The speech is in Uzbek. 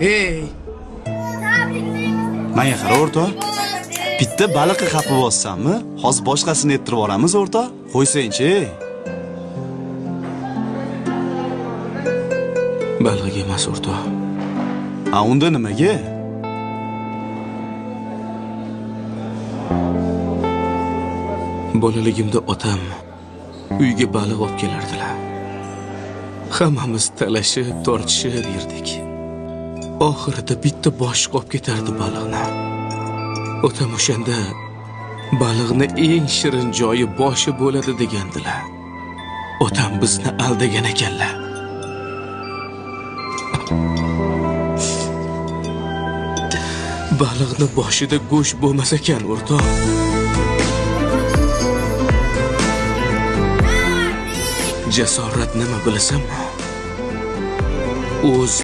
Ey, Menga qara o'rtoq. Bitta baliqqa qapib olsammi? Hozir boshqasini ettirib olamiz o'rtoq. Qo'ysangchi. Baliq emas o'rtoq. A unda nimaga? Bolaligimda otam uyga baliq olib kelardilar. Hammamiz talashib, tortishib yurdik. Oxirida bitta boshqa olib ketardi baliqni. Otam o'shanda baliqni eng shirin joyi boshi bo'ladi degandilar. Otam bizni aldagan ekanlar. Baliqni boshida go'sht bo'lmas ekan o'rtoq. Jasorat nima bilasanmi? O'z